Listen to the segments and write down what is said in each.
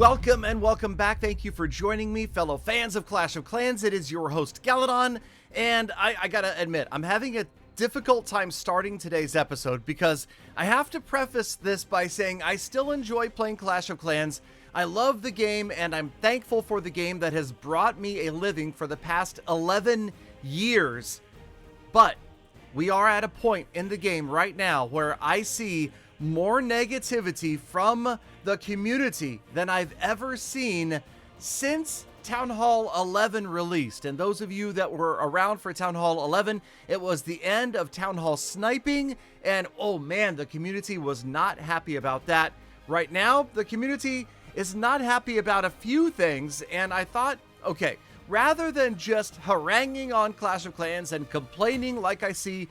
Welcome and welcome back. Thank you for joining me, fellow fans of Clash of Clans. It is your host, Galadon, and I gotta admit, I'm having a difficult time starting today's episode because I have to preface this by saying I still enjoy playing Clash of Clans. I love the game, and I'm thankful for the game that has brought me a living for the past 11 years. But we are at a point in the game right now where I see more negativity from the community than I've ever seen since Town Hall 11 released. And those of you that were around for Town Hall 11, it was the end of Town Hall sniping, and oh man, the community was not happy about that. Right now, the community is not happy about a few things, and I thought, okay, rather than just haranguing on Clash of Clans and complaining like I see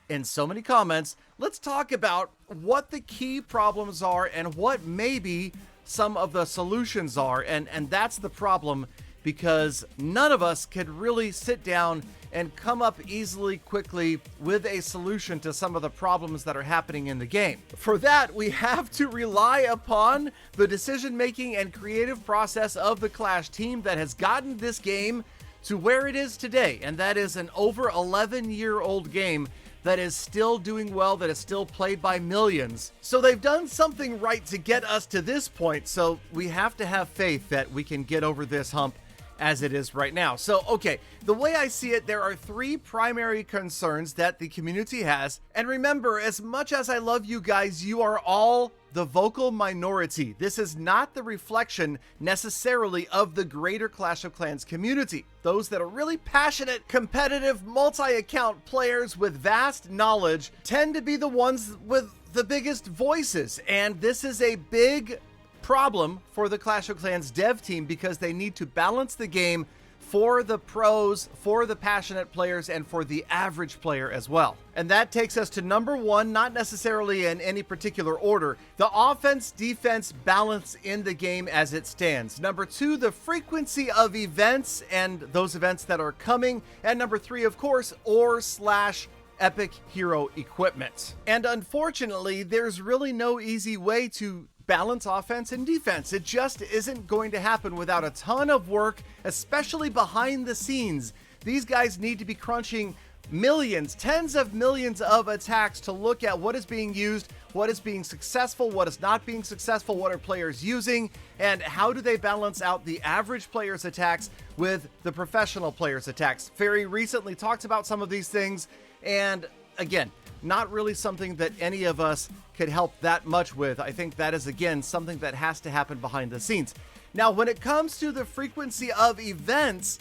in so many comments, let's talk about what the key problems are and what maybe some of the solutions are. And that's the problem, because none of us could really sit down and come up easily, quickly with a solution to some of the problems that are happening in the game. For that, we have to rely upon the decision-making and creative process of the Clash team that has gotten this game to where it is today. And that is an over 11-year-old game that is still doing well, that is still played by millions. So they've done something right to get us to this point, so we have to have faith that we can get over this hump as it is right now. So, okay, the way I see it, there are three primary concerns that the community has. And remember, as much as I love you guys, you are all the vocal minority. This is not the reflection necessarily of the greater Clash of Clans community. Those that are really passionate, competitive, multi-account players with vast knowledge tend to be the ones with the biggest voices. And this is a big problem for the Clash of Clans dev team, because they need to balance the game for the pros, for the passionate players, and for the average player as well. And that takes us to number one, not necessarily in any particular order, the offense-defense balance in the game as it stands. Number two, the frequency of events and those events that are coming. And number three, of course, /epic hero equipment. And unfortunately, there's really no easy way to balance offense and defense. It just isn't going to happen without a ton of work, especially behind the scenes. These guys need to be crunching millions, tens of millions of attacks to look at what is being used, what is being successful, what is not being successful, what are players using, and how do they balance out the average player's attacks with the professional player's attacks. Very recently talked about some of these things, and again, not really something that any of us could help that much with. I think that is, again, something that has to happen behind the scenes. Now, when it comes to the frequency of events,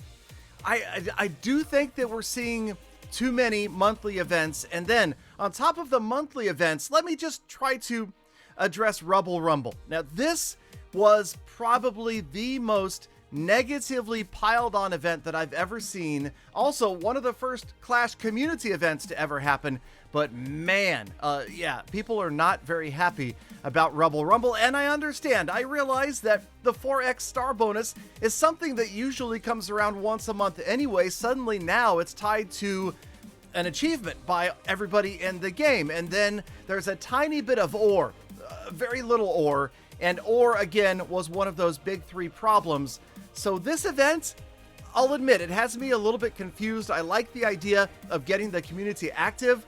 I do think that we're seeing too many monthly events. And then on top of the monthly events, let me just try to address Rubble Rumble. Now, this was probably the most negatively piled on event that I've ever seen. Also, one of the first Clash community events to ever happen. But man, yeah, people are not very happy about Rubble Rumble, and I understand. I realize that the 4x star bonus is something that usually comes around once a month anyway. Suddenly now it's tied to an achievement by everybody in the game. And then there's a tiny bit of ore, very little ore, and ore again was one of those big three problems. So this event, I'll admit, it has me a little bit confused. I like the idea of getting the community active,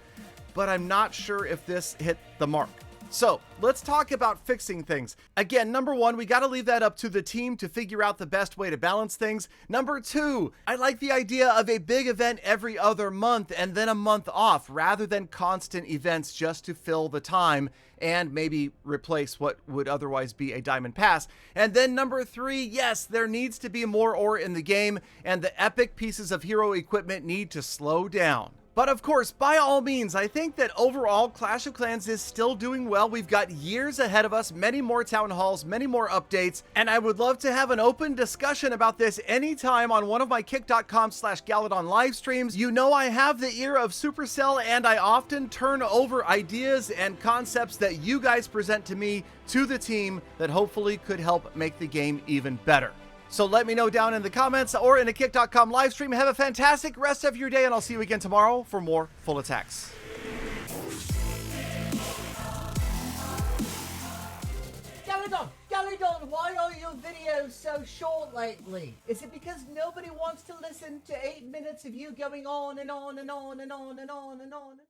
but I'm not sure if this hit the mark. So let's talk about fixing things. Again, number one, we got to leave that up to the team to figure out the best way to balance things. Number two, I like the idea of a big event every other month and then a month off, rather than constant events just to fill the time and maybe replace what would otherwise be a diamond pass. And then number three, yes, there needs to be more ore in the game, and the epic pieces of hero equipment need to slow down. But of course, by all means, I think that overall Clash of Clans is still doing well. We've got years ahead of us, many more town halls, many more updates, and I would love to have an open discussion about this anytime on one of my kick.com/Galadon live streams. You know I have the ear of Supercell, and I often turn over ideas and concepts that you guys present to me to the team that hopefully could help make the game even better. So let me know down in the comments or in a kick.com live stream. Have a fantastic rest of your day, and I'll see you again tomorrow for more Full Attacks. Galadon! Galadon, why are your videos so short lately? Is it because nobody wants to listen to 8 minutes of you going on and on and on and on and on and on and on?